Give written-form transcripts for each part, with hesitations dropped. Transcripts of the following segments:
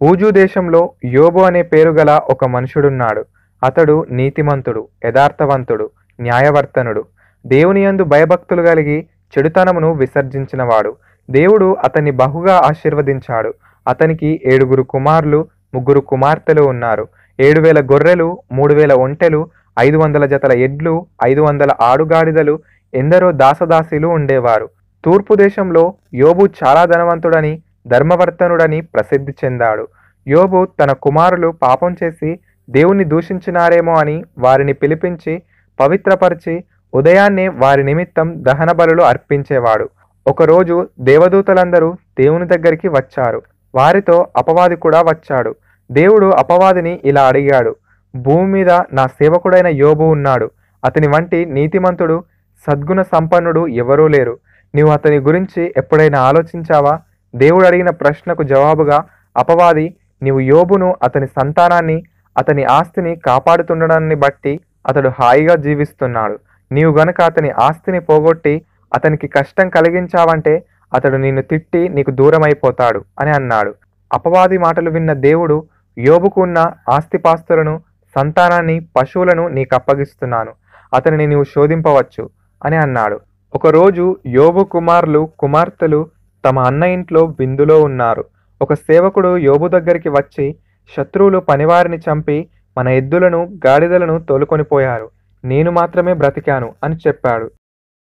ఊజు దేశంలో యోబు అనే పేరు గల ఒక మనుషుడున్నాడు. అతడు నీతిమంతుడు, యథార్థవంతుడు, న్యాయవర్తనుడు, దేవుని యందు భయభక్తులు కలిగి చెడుతనమును విసర్జించినవాడు. దేవుడు అతన్ని బహుగా ఆశీర్వదించాడు. అతనికి 7 కుమారులు, 3 కుమార్తెలు ఉన్నారు. 7,000 గొర్రెలు, 3,000 ఒంటెలు, 500 జతల ఎడ్లు, 500 ఆడుగాడిదలు, ఎందరో దాసదాసీలు ఉండేవారు. తూర్పు దేశంలో యోబు చాలా ధనవంతుడని, ధర్మవర్తనుడని ప్రసిద్ధి చెందాడు. యోబు తన కుమారులు పాపం చేసి దేవుణ్ణి దూషించినారేమో అని వారిని పిలిపించి పవిత్రపరిచి ఉదయాన్నే వారి నిమిత్తం దహన బలులు అర్పించేవాడు. ఒకరోజు దేవదూతలందరూ దేవుని దగ్గరికి వచ్చారు. వారితో అపవాది కూడా వచ్చాడు. దేవుడు అపవాదిని ఇలా అడిగాడు, భూమి మీద నా సేవకుడైన యోబు ఉన్నాడు. అతని వంటి నీతిమంతుడు, సద్గుణ సంపన్నుడు ఎవరూ లేరు. నీవు అతని గురించి ఎప్పుడైనా ఆలోచించావా? దేవుడు అడిగిన ప్రశ్నకు జవాబుగా అపవాది, నీవు యోబును, అతని సంతానాన్ని, అతని ఆస్తిని కాపాడుతుండడాన్ని బట్టి అతడు హాయిగా జీవిస్తున్నాడు. నీవు గనక అతని ఆస్తిని పోగొట్టి అతనికి కష్టం కలిగించావంటే అతడు నిన్ను తిట్టి నీకు దూరమైపోతాడు అని అన్నాడు. అపవాది మాటలు విన్న దేవుడు, యోబుకు ఉన్న ఆస్తిపాస్తులను, సంతానాన్ని, పశువులను నీకు అప్పగిస్తున్నాను. అతనిని నీవు శోధింపవచ్చు అని అన్నాడు. ఒకరోజు యోబు కుమారులు, కుమార్తెలు తమ అన్న ఇంట్లో విందులో ఉన్నారు. ఒక సేవకుడు యోబు దగ్గరికి వచ్చి, శత్రువులు పనివారిని చంపి మన ఎద్దులను, గాడిదలను తోలుకొని పోయారు. నేను మాత్రమే బ్రతికాను అని చెప్పాడు.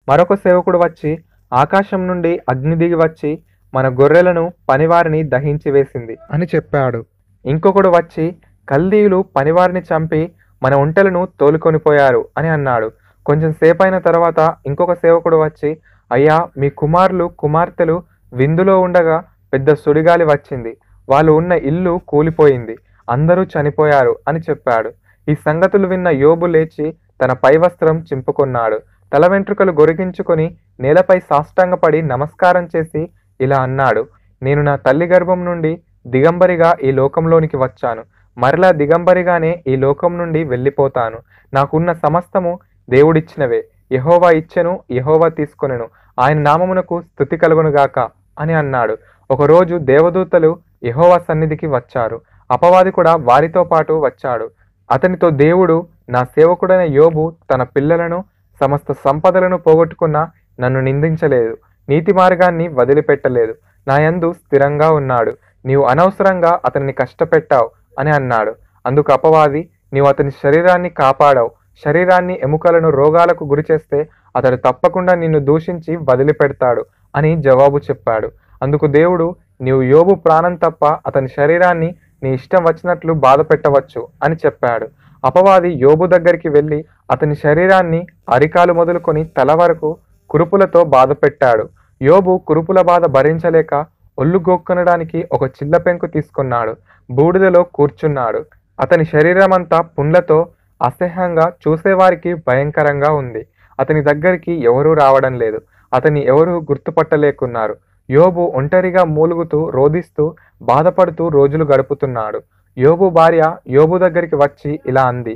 మరొక సేవకుడు వచ్చి, ఆకాశం నుండి అగ్ని దిగి వచ్చి మన గొర్రెలను, పనివారిని దహించి వేసింది అని చెప్పాడు. ఇంకొకడు వచ్చి, కల్దీయులు పనివారిని చంపి మన ఒంటెలను తోలుకొని పోయారు అని అన్నాడు. కొంచెం సేపైన తర్వాత ఇంకొక సేవకుడు వచ్చి, అయ్యా, మీ కుమారులు, కుమార్తెలు విందులో ఉండగా పెద్ద సుడిగాలి వచ్చింది. వాళ్ళు ఉన్న ఇల్లు కూలిపోయింది. అందరూ చనిపోయారు అని చెప్పాడు. ఈ సంగతులు విన్న యోబు లేచి తన పైవస్త్రం చింపుకొన్నాడు. తల వెంట్రుకలు గొరిగించుకొని నేలపై సాష్టాంగపడి నమస్కారం చేసి ఇలా అన్నాడు, నేను నా తల్లి గర్భం నుండి దిగంబరిగా ఈ లోకంలోనికి వచ్చాను. మరలా దిగంబరిగానే ఈ లోకం నుండి వెళ్ళిపోతాను. నాకున్న సమస్తము దేవుడిచ్చినవే. యెహోవా ఇచ్చెను, యెహోవా తీసుకొనెను. ఆయన నామమునకు స్తుతి కలుగునుగాక అని అన్నాడు. ఒకరోజు దేవదూతలు యెహోవా సన్నిధికి వచ్చారు. అపవాది కూడా వారితో పాటు వచ్చాడు. అతనితో దేవుడు, నా సేవకుడైన యోబు తన పిల్లలను, సమస్త సంపదలను పోగొట్టుకున్న నన్ను నిందించలేదు, నీతి మార్గాన్ని వదిలిపెట్టలేదు, నా యందు స్థిరంగా ఉన్నాడు. నీవు అనవసరంగా అతనిని కష్టపెట్టావు అని అన్నాడు. అందుకు అపవాది, నీవు అతని శరీరాన్ని కాపాడావు. శరీరాన్ని, ఎముకలను రోగాలకు గురి చేస్తే అతడు తప్పకుండా నిన్ను దూషించి వదిలిపెడతాడు అని జవాబు చెప్పాడు. అందుకు దేవుడు, నీవు యోబు ప్రాణం తప్ప అతని శరీరాన్ని నీ ఇష్టం వచ్చినట్లు బాధ పెట్టవచ్చు అని చెప్పాడు. అపవాది యోబు దగ్గరికి వెళ్ళి అతని శరీరాన్ని అరికాలు మొదలుకొని తల వరకు కురుపులతో బాధ పెట్టాడు. యోబు కురుపుల బాధ భరించలేక ఒళ్ళు గోక్కొనడానికి ఒక చిల్ల పెంకు తీసుకున్నాడు. బూడిదలో కూర్చున్నాడు. అతని శరీరమంతా పుండ్లతో అసహ్యంగా, చూసేవారికి భయంకరంగా ఉంది. అతని దగ్గరికి ఎవరూ రావడం లేదు. అతన్ని ఎవరూ గుర్తుపట్టలేకున్నారు. యోబు ఒంటరిగా మూలుగుతూ, రోదిస్తూ, బాధపడుతూ రోజులు గడుపుతున్నాడు. యోబు భార్య యోబు దగ్గరికి వచ్చి ఇలా అంది,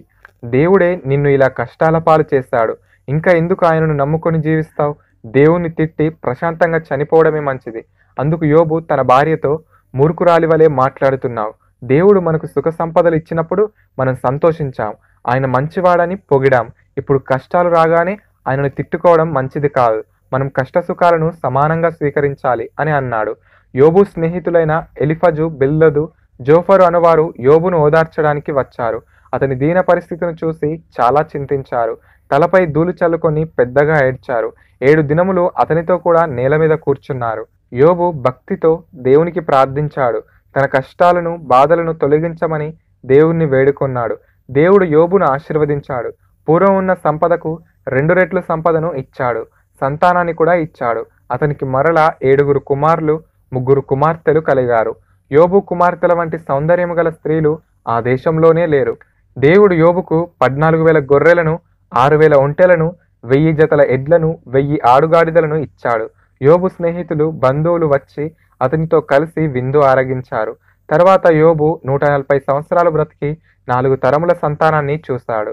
దేవుడే నిన్ను ఇలా కష్టాల పాలు చేశాడు. ఇంకా ఎందుకు ఆయనను నమ్ముకొని జీవిస్తావు? దేవుణ్ణి తిట్టి ప్రశాంతంగా చనిపోవడమే మంచిది. అందుకు యోబు తన భార్యతో, మూర్ఖురాలి వలె మాట్లాడుతున్నావు. దేవుడు మనకు సుఖ సంపదలు ఇచ్చినప్పుడు మనం సంతోషించాం, ఆయన మంచివాడని పొగిడాం. ఇప్పుడు కష్టాలు రాగానే ఆయనను తిట్టుకోవడం మంచిది కాదు. మనం కష్ట సుఖాలను సమానంగా స్వీకరించాలి అని అన్నాడు. యోబు స్నేహితులైన ఎలిఫజు, బిల్దదు, జోఫరు అనువారు యోబును ఓదార్చడానికి వచ్చారు. అతని దీన పరిస్థితిని చూసి చాలా చింతించారు. తలపై ధూళి చల్లుకొని పెద్దగా ఏడ్చారు. 7 దినములు అతనితో కూడా నేల మీద కూర్చున్నారు. యోబు భక్తితో దేవునికి ప్రార్థించాడు. తన కష్టాలను, బాధలను తొలగించమని దేవుణ్ణి వేడుకొన్నాడు. దేవుడు యోబును ఆశీర్వదించాడు. పూర్వం ఉన్న సంపదకు 2 రెట్లు సంపదను ఇచ్చాడు. సంతానాన్ని కూడా ఇచ్చాడు. అతనికి మరలా 7 కుమారులు, 3 కుమార్తెలు కలిగారు. యోబు కుమార్తెల వంటి సౌందర్యము గల స్త్రీలు ఆ దేశంలోనే లేరు. దేవుడు యోబుకు 14,000 గొర్రెలను, 6,000 ఒంటెలను, 1000 జతల ఎడ్లను, 1000 ఆడుగాడిదలను ఇచ్చాడు. యోబు స్నేహితులు, బంధువులు వచ్చి అతనితో కలిసి విందు ఆరగించారు. తర్వాత యోబు 140 సంవత్సరాలు బ్రతికి 4 తరముల సంతానాన్ని చూశాడు.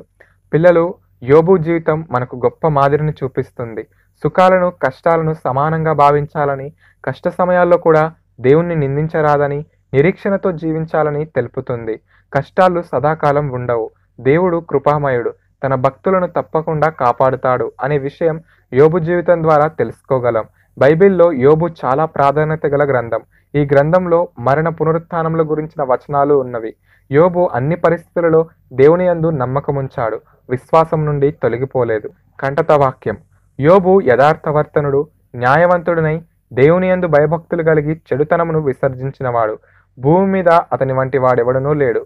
పిల్లలు, యోబు జీవితం మనకు గొప్ప మాదిరిని చూపిస్తుంది. సుఖాలను, కష్టాలను సమానంగా భావించాలని, కష్ట సమయాల్లో కూడా దేవుణ్ణి నిందించరాదని, నిరీక్షణతో జీవించాలని తెలుపుతుంది. కష్టాలు సదాకాలం ఉండవు. దేవుడు కృపామయుడు, తన భక్తులను తప్పకుండా కాపాడుతాడు అనే విషయం యోబు జీవితం ద్వారా తెలుసుకోగలం. బైబిల్లో యోబు చాలా ప్రాధాన్యత గల గ్రంథం. ఈ గ్రంథంలో మరణ పునరుత్థానముల గురించిన వచనాలు ఉన్నవి. యోబు అన్ని పరిస్థితులలో దేవుని యందు నమ్మకముంచాడు, విశ్వాసం నుండి తొలగిపోలేదు. కంటత వాక్యం: యోబు యథార్థవర్తనుడు, న్యాయవంతుడునై దేవుని యందు భయభక్తులు కలిగి చెడుతనమును విసర్జించినవాడు. భూమి మీద అతని వంటి వాడెవడనూ లేడు.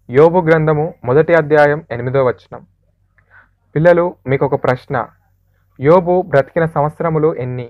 యోబు గ్రంథము 1వ అధ్యాయం 8వ వచనం. పిల్లలు, మీకు ఒక ప్రశ్న. యోబు బ్రతికిన సంవత్సరములు ఎన్ని?